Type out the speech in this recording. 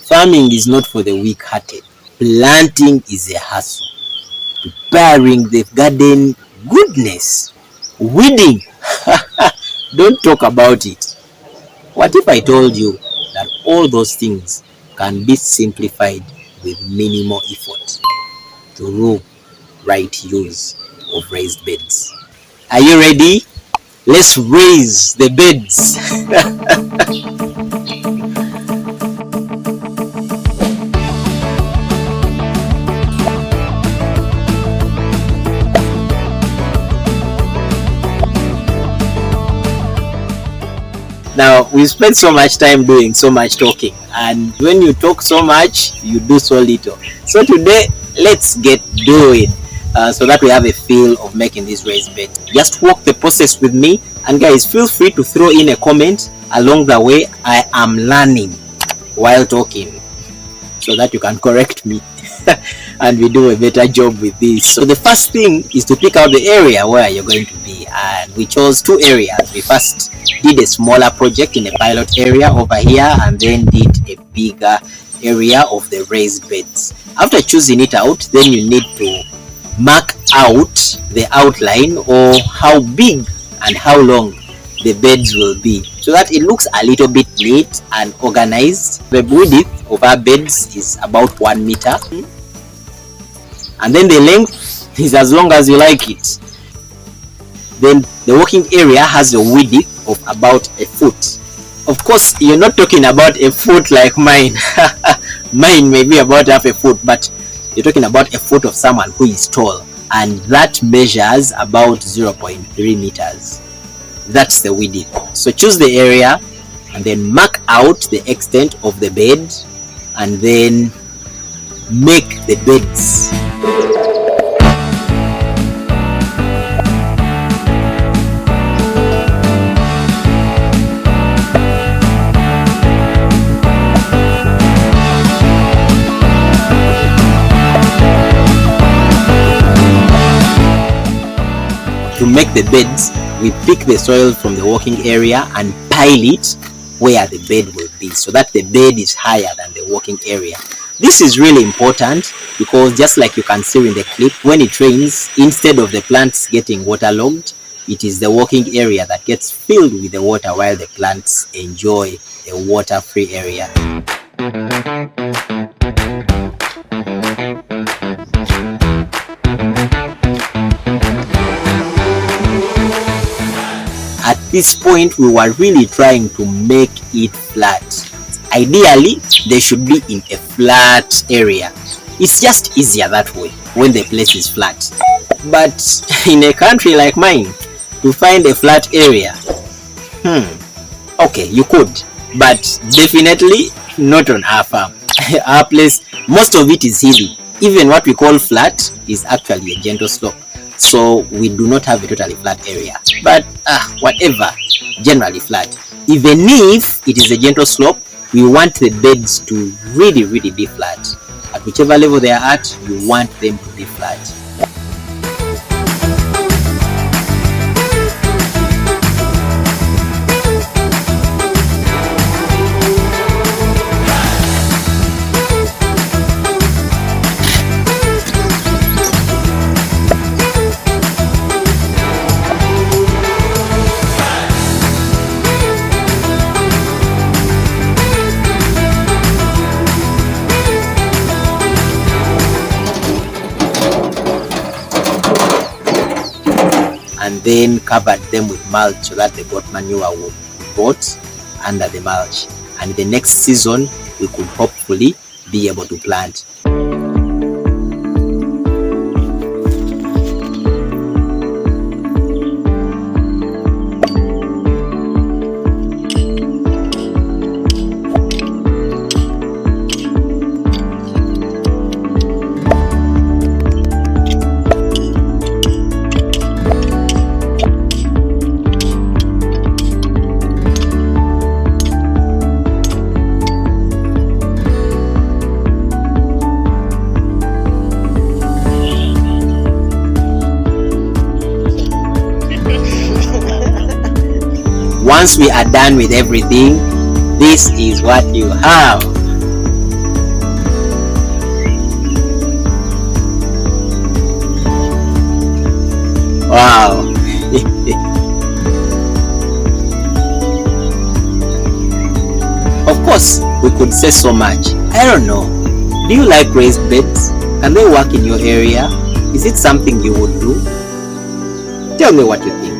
Farming is not for the weak-hearted. Planting is a hassle. Preparing the garden, goodness. Weeding, don't talk about it. What if I told you that all those things can be simplified with minimal effort through right use of raised beds? Are you ready? Let's raise the beds. Now, we spent so much time doing so much talking, and when you talk so much, you do so little. So today, let's get doing so that we have a feel of making this raised bed. Just walk the process with me, and guys, feel free to throw in a comment along the way. I am learning while talking so that you can correct me and we do a better job with this. So the first thing is to pick out the area where you're going to be, and we chose two areas. We first did a smaller project in a pilot area over here, and then did a bigger area of the raised beds. After choosing it out, then you need to mark out the outline, or how big and how long the beds will be, so that it looks a little bit neat and organized. The width of our beds is about 1 meter, and then the length is as long as you like it. Then the working area has a width of about a foot. Of course, you're not talking about a foot like mine. Mine may be about half a foot, but you're talking about a foot of someone who is tall, and that measures about 0.3 meters. That's the width. So choose the area and then mark out the extent of the bed, and then make the beds. To make the beds, we pick the soil from the working area and pile it where the bed will be, so that the bed is higher than the working area. This is really important because, just like you can see in the clip, when it rains, instead of the plants getting waterlogged, it is the working area that gets filled with the water while the plants enjoy a water-free area. At this point, we were really trying to make it flat. Ideally, they should be in a flat area. It's just easier that way when the place is flat. But in a country like mine, to find a flat area, okay, you could, but definitely not on our farm. Our place, most of it is hilly. Even what we call flat is actually a gentle slope. So we do not have a totally flat area, but whatever, generally flat. Even if it is a gentle slope, we want the beds to really be flat. At whichever level they are at, you want them to be flat. And then covered them with mulch so that the goat manure would rot under the mulch. And the next season, we could hopefully be able to plant. Once we are done with everything, this is what you have. Wow. Of course, we could say so much. I don't know. Do you like raised beds? Can they work in your area? Is it something you would do? Tell me what you think.